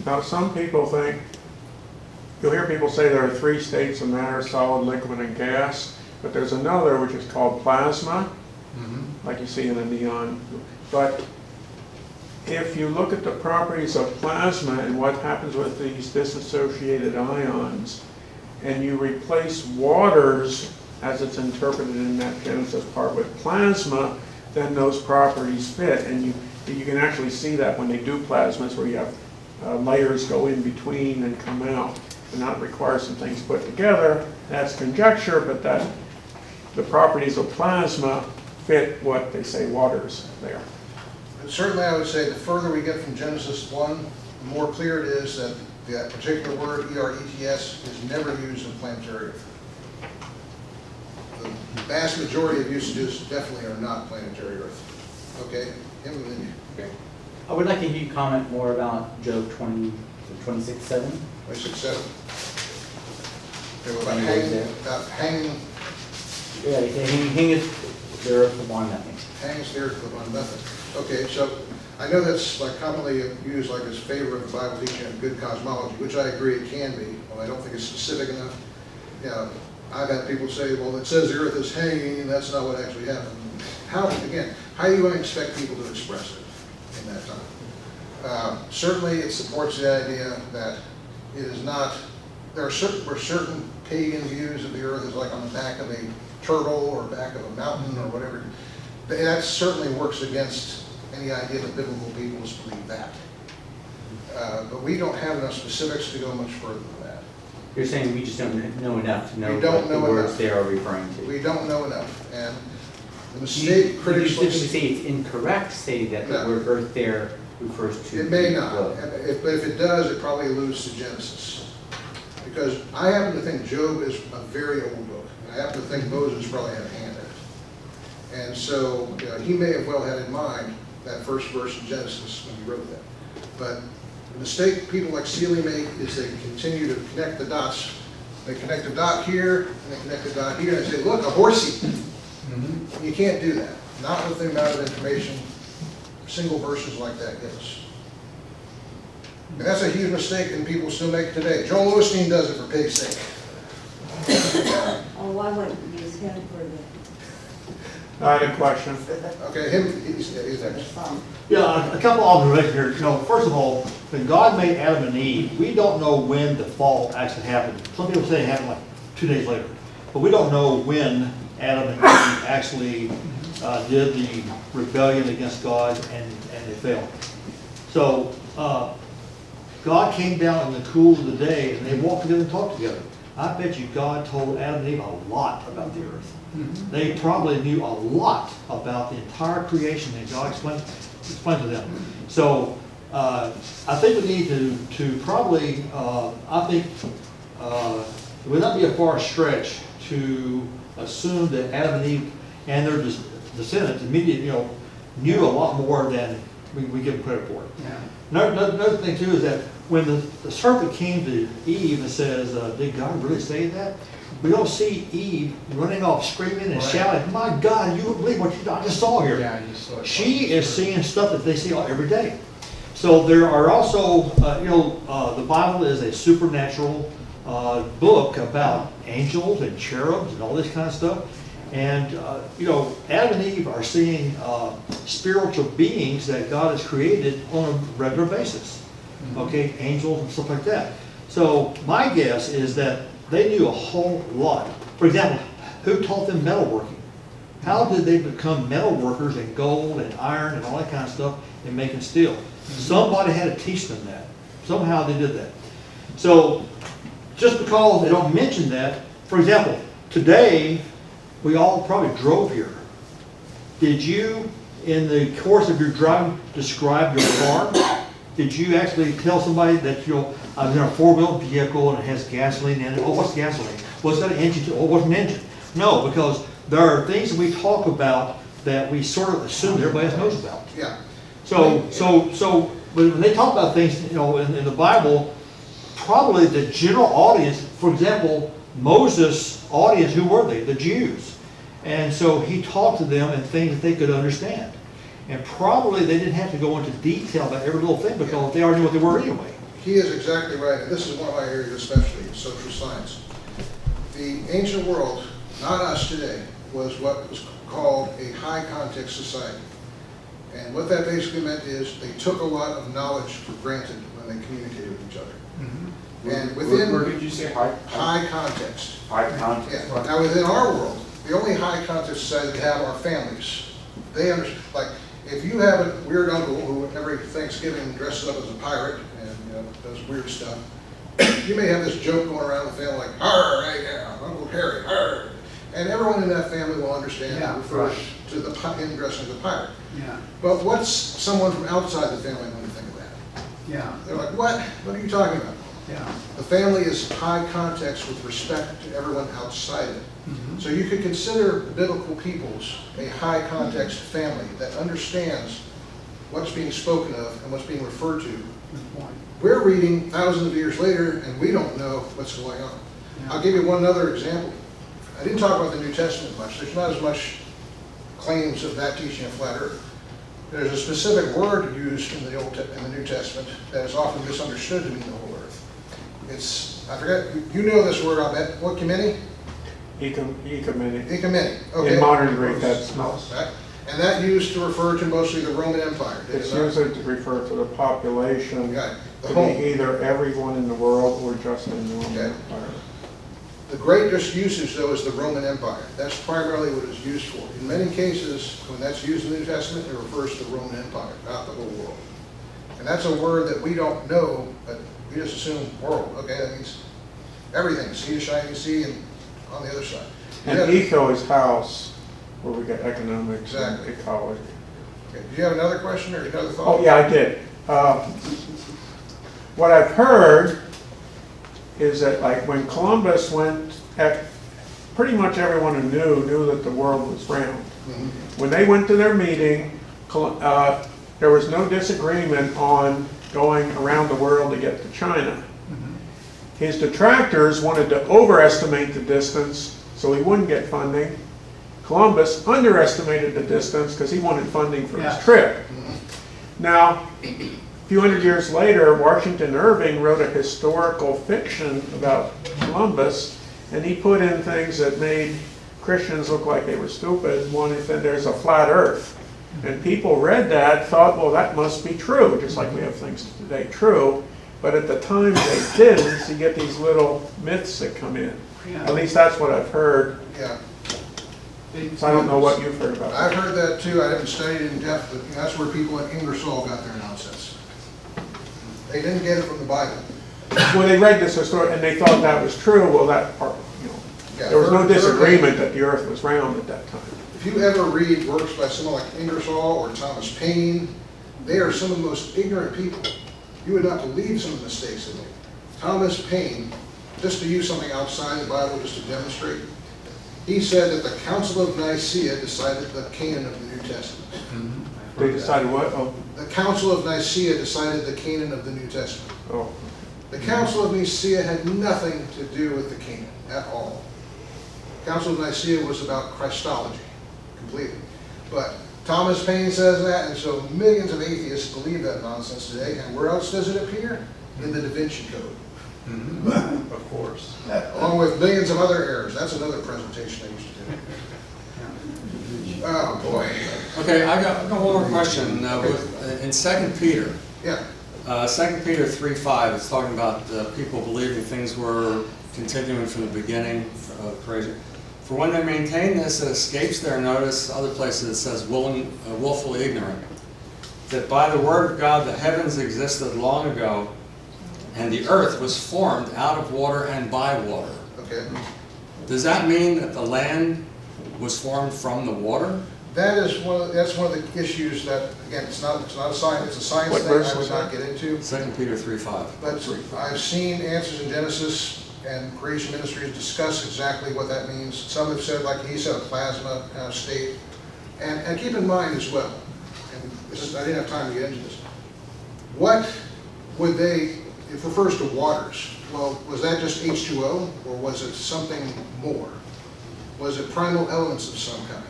Now, some people think, you'll hear people say there are 3 states of matter, solid, liquid, and gas, but there's another which is called plasma, like you see in a neon. But if you look at the properties of plasma and what happens with these disassociated ions, and you replace waters, as it's interpreted in that Genesis part, with plasma, then those properties fit. And you can actually see that when they do plasmas, where you have layers go in between and come out, and that requires some things put together. That's conjecture, but that the properties of plasma fit what they say water's there. And certainly I would say the further we get from Genesis 1, the more clear it is that that particular word, E-R-E-T-S, is never used in planetary Earth. The vast majority of usages definitely are not planetary Earth. Okay? Him and then you. I would like to hear you comment more about Job 26:7. 26:7. Okay, well, Any words there? about hanging, Yeah, he hangeth the earth upon nothing. hangs there on nothing. Okay, so I know that's like commonly used like as favor of the Bible teaching of good cosmology, which I agree it can be, although I don't think it's specific enough. Yeah, I've had people say, well, it says the earth is hanging, and that's not what actually happened. How, again, how are you going to expect people to express it in that time? Certainly it supports the idea that it is not, there are certain pagan views of the earth is like on the back of a turtle or back of a mountain or whatever. That certainly works against any idea that biblical peoples believe that. But we don't have enough specifics to go much further than that. You're saying we just don't know enough to know We don't what the know words enough. they are referring to. We don't know enough. And the mistake You critics simply say it's incorrect to say that the No. word earth there refers to. It may the not, globe. but if it does, it probably alludes to Genesis. Because I happen to think Job is a very old book. And I happen to think Moses probably had a hand in it. And so he may have well had in mind that first verse in Genesis when he wrote that. But the mistake people like Seeley make is they continue to connect the dots. They connect a dot here, and they connect a dot here, and they say, look, a horsey. You can't do that. Not with the amount of information single verses like that give us. And that's a huge mistake, and people still make it today. Joel Osteen does it for pig's sake. Oh, I wouldn't use him for I had a question. Okay, he's the next. song. Yeah, a couple observations here. First of all, when God made Adam and Eve, we don't know when the fall actually happened. Some people say it happened like 2 days later, but we don't know when Adam and Eve actually did the rebellion against God and they failed. So God came down in the cool of the day and they walked together and talked together. I bet you God told Adam and Eve a lot about the earth. They probably knew a lot about the entire creation that God explained to them. So I think we need to probably, I think it would not be a far stretch to assume that Adam and Eve and their descendants immediately, knew a lot more than we give them credit for. Yeah. Another thing too is that when the serpent came to Eve and says, did God really say that? we don't see Eve running off screaming and shouting, my God, you wouldn't believe what I just saw here. Yeah, you saw it. She is seeing stuff that they see every day. So there are also, the Bible is a supernatural book about angels and cherubs and all this kind of stuff. And, Adam and Eve are seeing spiritual beings that God has created on a regular basis. Okay, angels and stuff like that. So my guess is that they knew a whole lot. For example, who taught them metalworking? How did they become metal workers in gold and iron and all that kind of stuff and making steel? Somebody had to teach them that. Somehow they did that. So just because they don't mention that, for example, today we all probably drove here. Did you, in the course of your driving, describe your car? Did you actually tell somebody that I was in a four-wheel vehicle and it has gasoline in it? Oh, what's gasoline? What's that an engine? Oh, what's an engine? No, because there are things that we talk about that we sort of assume everybody else knows about. Yeah. So when they talk about things, in the Bible, probably the general audience, for example, Moses' audience, who were they? The Jews. And so he talked to them in things that they could understand. And probably they didn't have to go into detail about every little thing because they already knew what they were anyway. He is exactly right, and this is one of my areas especially, social science. The ancient world, not us today, was what was called a high context society. And what that basically meant is they took a lot of knowledge for granted when they communicated with each other. And within Where did you say high? high context. High context. Yeah. Now within our world, the only high context society we have are families. They understand, like, if you have a weird uncle who every Thanksgiving dresses up as a pirate and does weird stuff, you may have this joke going around the family like, "Arr, hey, yeah, Uncle Harry, arr," and everyone in that family will understand Yeah, it refers right. to him dressing as a pirate. Yeah, But what's someone from outside the family going to think of that? yeah, They're like, "What? What are you talking about?" yeah. The family is high context with respect to everyone outside it. So you could consider biblical peoples a high context family that understands what's being spoken of and what's being referred to. Good point. We're reading thousands of years later and we don't know what's going on. I'll give you one other example. I didn't talk about the New Testament much. There's not as much claims of that teaching of flat earth. There's a specific word used in the New Testament that is often misunderstood to mean the whole earth. It's, I forget, you know this word, I'll bet. What, Kimini? Ecumenic. Ecumenic. Okay. In modern Greek, that's most. Right. And that used to refer to mostly the Roman Empire. did It's it not? usually to refer to the population, Right. The to whole. be either everyone in the world or just in the Roman Okay. Empire. The greatest usage, though, is the Roman Empire. That's primarily what it's used for. In many cases, when that's used in the New Testament, it refers to the Roman Empire, not the whole world. And that's a word that we don't know, but we just assume world. Okay, that means everything. Sea to shining sea and on the other side. And Yeah. eco is house, where we get economics and Exactly. ecology. Okay. Do you have another question or another thought? Oh, yeah, I did. What I've heard is that, like, when Columbus went, pretty much everyone who knew that the world was round. Mhm. When they went to their meeting, there was no disagreement on going around the world to get to China. His detractors wanted to overestimate the distance so he wouldn't get funding. Columbus underestimated the distance because he wanted funding for his Yeah. trip. Now, a few hundred years later, Washington Irving wrote a historical fiction about Columbus, and he put in things that made Christians look like they were stupid. One, he said there's a flat earth. And people read that, thought, well, that must be true, just like we have things today true. But at the time they didn't, so you get these little myths that come in. At least that's what I've heard. Yeah. So I don't know what you've heard about I've that. heard that too. I haven't studied it in depth, but that's where people at Ingersoll got their nonsense. They didn't get it from the Bible. Well, they read this story and they thought that was true. Well, that part, Yeah, there was no third- disagreement that the earth was round at that time. If you ever read works by someone like Ingersoll or Thomas Paine, they are some of the most ignorant people. You would not believe some of the mistakes they made. Thomas Paine, just to use something outside the Bible, just to demonstrate, he said that the Council of Nicaea decided the canon of the New Testament. They decided what? Oh, The Council of Nicaea decided the canon of the New Testament. oh. The Council of Nicaea had nothing to do with the canon at all. Council of Nicaea was about Christology, completely. But Thomas Paine says that, and so millions of atheists believe that nonsense today. And where else does it appear? In the Da Vinci Code. Of course. Along with millions of other errors. That's another presentation I used to do. Oh, boy. Okay, I got one more question. In 2 Peter, Yeah. 2 Peter 3:5, it's talking about people believing things were continuing from the beginning of creation. For when they maintain this, it escapes their notice. Other places it says willfully ignorant. That by the word of God the heavens existed long ago, and the earth was formed out of water and by water. Okay. Does that mean that the land was formed from the water? That's one of the issues that, again, it's not a science, it's a science What thing verse I was would not that? get into. 2 Peter 3:5. But I've seen answers in Genesis and creation ministries discuss exactly what that means. Some have said, like he said, a plasma kind of state. And keep in mind as well, and I didn't have time to get into this, what would they, it refers to waters. Well, was that just H2O, or was it something more? Was it primal elements of some kind?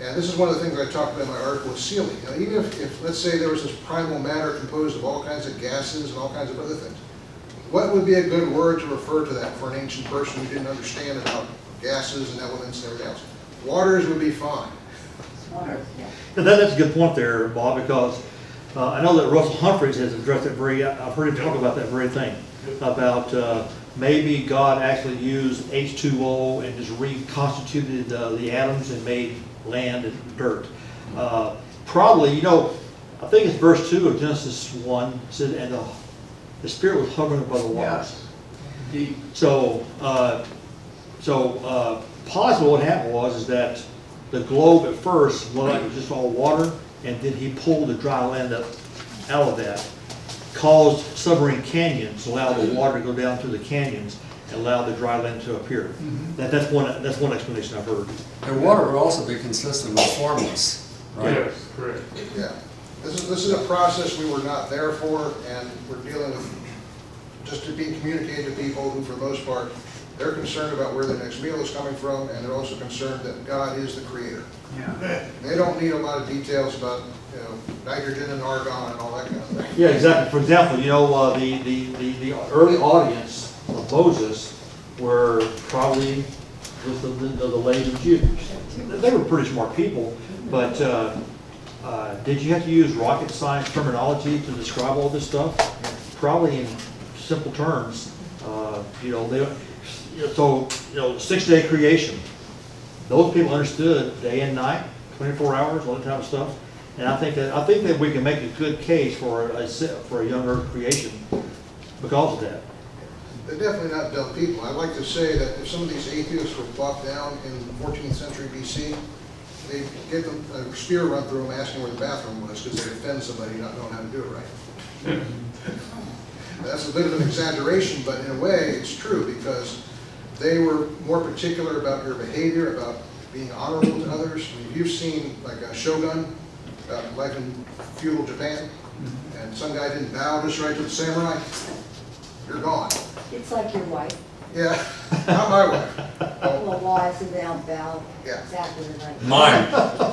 And this is one of the things I talked about in my article with sealing. Now, even if, let's say there was this primal matter composed of all kinds of gases and all kinds of other things, what would be a good word to refer to that for an ancient person who didn't understand about gases and elements and everything else? Waters would be fine. That's a good point there, Bob, because I know that Russell Humphreys has addressed that I've heard him talk about that very thing, about maybe God actually used H2O and just reconstituted the atoms and made land and dirt. Probably, I think it's verse 2 of Genesis 1, said, and the Spirit was hovering above the waters. Deep. So possible what happened is that the globe at first looked like it was just all water, and then he pulled the dry land up out of that, caused submarine canyons, allowed the water to go down through the canyons, and allowed the dry land to appear. That's one explanation I've heard. And water would also be consistent with formless, right? Yes, correct. Yeah. This is a process we were not there for, and we're dealing with just to be communicated to people who, for the most part, they're concerned about where the next meal is coming from, and they're also concerned that God is the creator. Yeah. They don't need a lot of details about, nitrogen and argon and all that kind of thing. Yeah, exactly. For example, the early audience of Moses were probably with the later Jews. They were pretty smart people, but did you have to use rocket science terminology to describe all this stuff? Probably in simple terms. So 6-day creation. Those people understood day and night, 24 hours, all that type of stuff. And I think that we can make a good case for a young Earth creation because of that. They're definitely not dumb people. I'd like to say that if some of these atheists were brought down in the 14th century BC, they get them a spear run through them asking where the bathroom was because they offend somebody not knowing how to do it right. That's a bit of an exaggeration, but in a way it's true because they were more particular about your behavior, about being honorable to others. I mean, you've seen like a Shogun, life in feudal Japan, and some guy didn't bow just right to the samurai, you're gone. It's like your wife. Yeah, not my wife. All the wives who don't bow Yeah. exactly the right. Mine.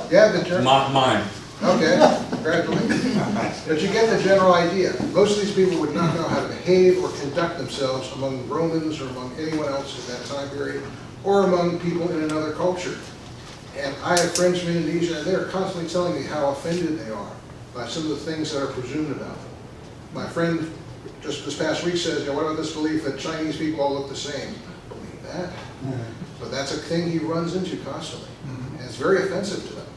Yeah, the term. Mine. Okay, congratulations. But you get the general idea. Most of these people would not know how to behave or conduct themselves among Romans or among anyone else at that time period, or among people in another culture. And I have friends from Indonesia, and they're constantly telling me how offended they are by some of the things that are presumed about them. My friend just this past week says, what about this belief that Chinese people all look the same? Believe that? But that's a thing he runs into constantly, and it's very offensive to them.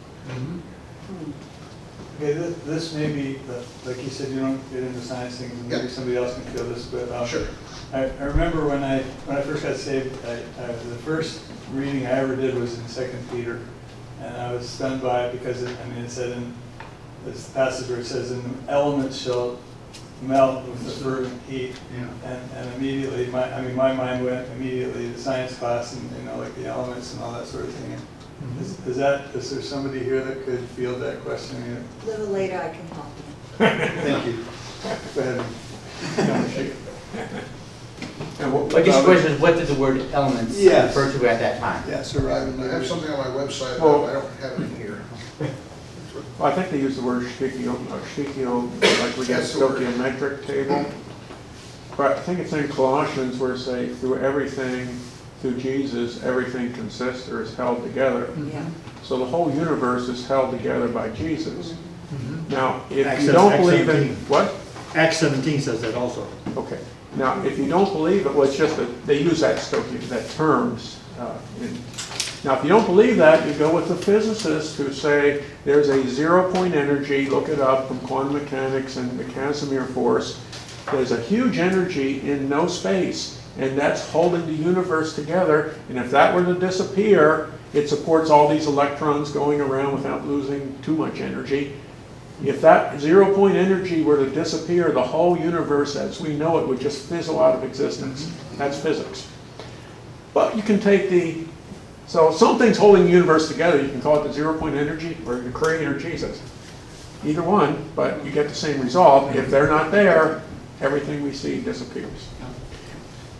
Okay, this may be, like you said, you don't get into science things, and maybe somebody else can feel this, but Sure. I remember when I first got saved, the first reading I ever did was in 2 Peter, and I was stunned by it because it said in this passage where it says, "And the elements shall melt with the fervent heat," and immediately my mind went immediately to science class and like the elements and all that sort of thing. Is there somebody here that could field that question? A little later I can help you. Thank you. Go ahead. But just a question is, what did the word elements Yes. refer to at that time? Yes, I have something on my website, Well- but I don't have it in here. Well, I think they use the word shikio, like we get That's the word. stoichiometric table. But I think it's in Colossians where it say, through everything, through Jesus, everything consists or is held together. Yeah. So the whole universe is held together by Jesus. Now, if Acts you don't Acts believe in, 17. what? Acts 17 says that also. Okay. Now, if you don't believe it, well, it's just that they use that terms. Now, if you don't believe that, you go with the physicists who say there's a zero-point energy, look it up from quantum mechanics and the Casimir force. There's a huge energy in no space, and that's holding the universe together. And if that were to disappear, it supports all these electrons going around without losing too much energy. If that zero-point energy were to disappear, the whole universe as we know it would just fizzle out of existence. That's physics. But you can take so something's holding the universe together. You can call it the zero-point energy or the creator Jesus. Either one, but you get the same result. If they're not there, everything we see disappears.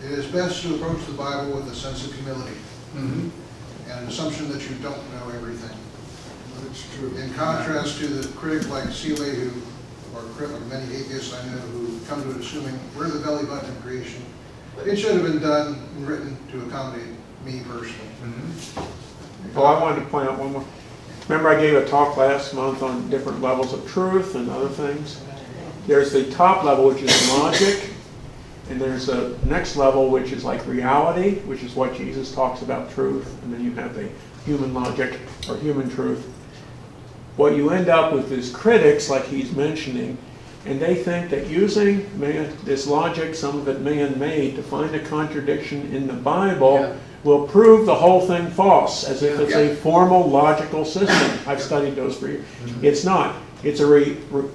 It is best to approach the Bible with a sense of humility and an assumption that you don't know everything. That's true. In contrast to the critic like Seeley, or many atheists I know who come to it assuming we're the belly button of creation. It should have been done and written to accommodate me personally. Oh, I wanted to point out one more. Remember I gave a talk last month on different levels of truth and other things? There's the top level, which is logic, and there's a next level, which is like reality, which is what Jesus talks about truth, and then you have the human logic or human truth. What you end up with is critics, like he's mentioning, and they think that using this logic, some of it man-made, to find a contradiction in the Bible will prove the whole thing false, as if it's a formal logical system. I've studied those for years. It's not. It's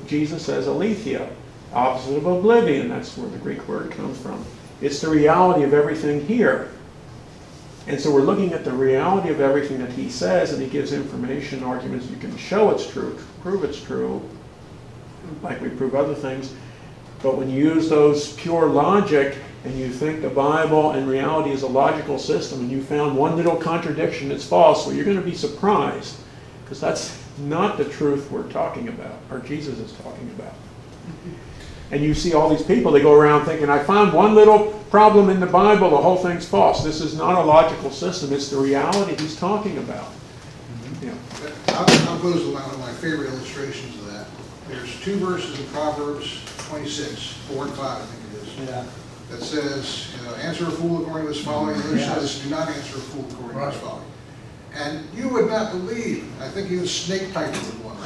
Jesus says aletheia, opposite of oblivion. That's where the Greek word comes from. It's the reality of everything here. And so we're looking at the reality of everything that he says, and he gives information, arguments. You can show it's true, prove it's true, like we prove other things. But when you use those pure logic, and you think the Bible and reality is a logical system, and you found one little contradiction that's false, well, you're going to be surprised, because that's not the truth we're talking about, or Jesus is talking about. And you see all these people, they go around thinking, I found one little problem in the Bible, the whole thing's false. This is not a logical system, it's the reality he's talking about. Yeah. I'll close with one of my favorite illustrations of that. There's two verses in Proverbs 26, 4 and 5, I think it is. Yeah. That says, answer a fool according to his folly, and the other says, do not answer a fool according to his folly. And you would not believe, I think he was snake piping with one.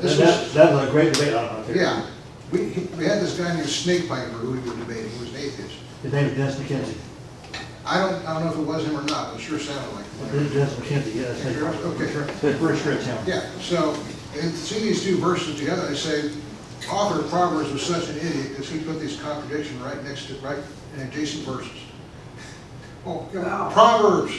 That was a great debate. Yeah. We had this guy named Snake Piper who we were debating, who was an atheist. His name is Dennis McKenzie. I don't know if it was him or not, but it sure sounded like him. Dennis McKenzie, yeah. that's Sure? Okay. We're sure it's him. Yeah, so, and see these two verses together, they say, author of Proverbs was such an idiot because he put these contradictions right in adjacent verses. Well, Proverbs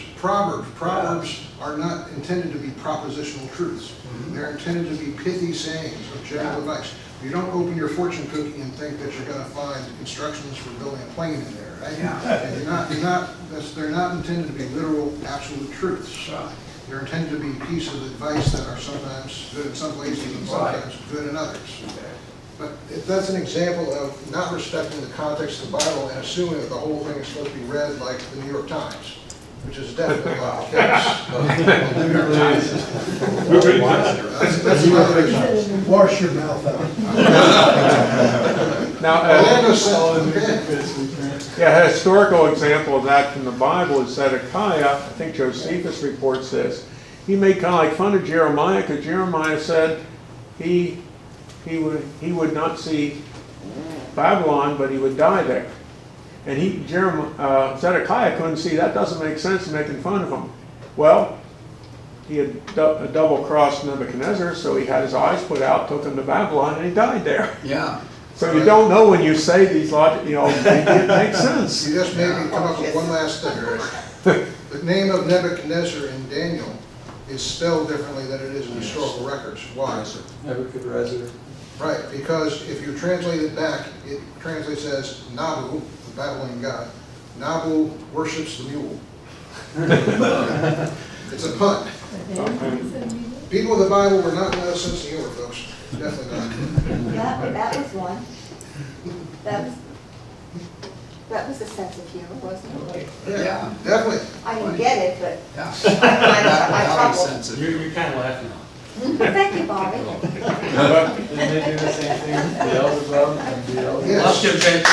are not intended to be propositional truths. They're intended to be pithy sayings or general advice. You don't open your fortune cookie and think that you're going to find instructions for building a plane in there, right? And they're not intended to be literal, absolute truths. They're intended to be pieces of advice that are sometimes good in some places and sometimes good in others. But that's an example of not respecting the context of the Bible and assuming that the whole thing is supposed to be read like the New York Times, which is definitely not the case. That's another example. Wash your mouth out. Now, Orlando said, a historical example of that from the Bible is Zedekiah. I think Josephus reports this. He made kind of like fun of Jeremiah because Jeremiah said he would not see Babylon, but he would die there. And Zedekiah couldn't see, that doesn't make sense, making fun of him. Well, he had double-crossed Nebuchadnezzar, so he had his eyes put out, took him to Babylon, and he died there. Yeah. So you don't know when you say these logic, it makes sense. You just made me come up with one last thing. The name of Nebuchadnezzar in Daniel is spelled differently than it is in historical records. Why? Nebuchadnezzar. Right, because if you translate it back, it translates as Nabu, the Babylonian god, Nabu worships the mule. It's a pun. People of the Bible were not without a sense of humor, folks. Definitely not. That was one. That was a sense of humor, wasn't it? Yeah, definitely. I didn't get it, but Yeah. I That troubled. sense of- You're kind of laughing now. Thank you, Bobby. But didn't they do the same thing with Beelzebub and Beelzebub? Yes. Let's give Jake the,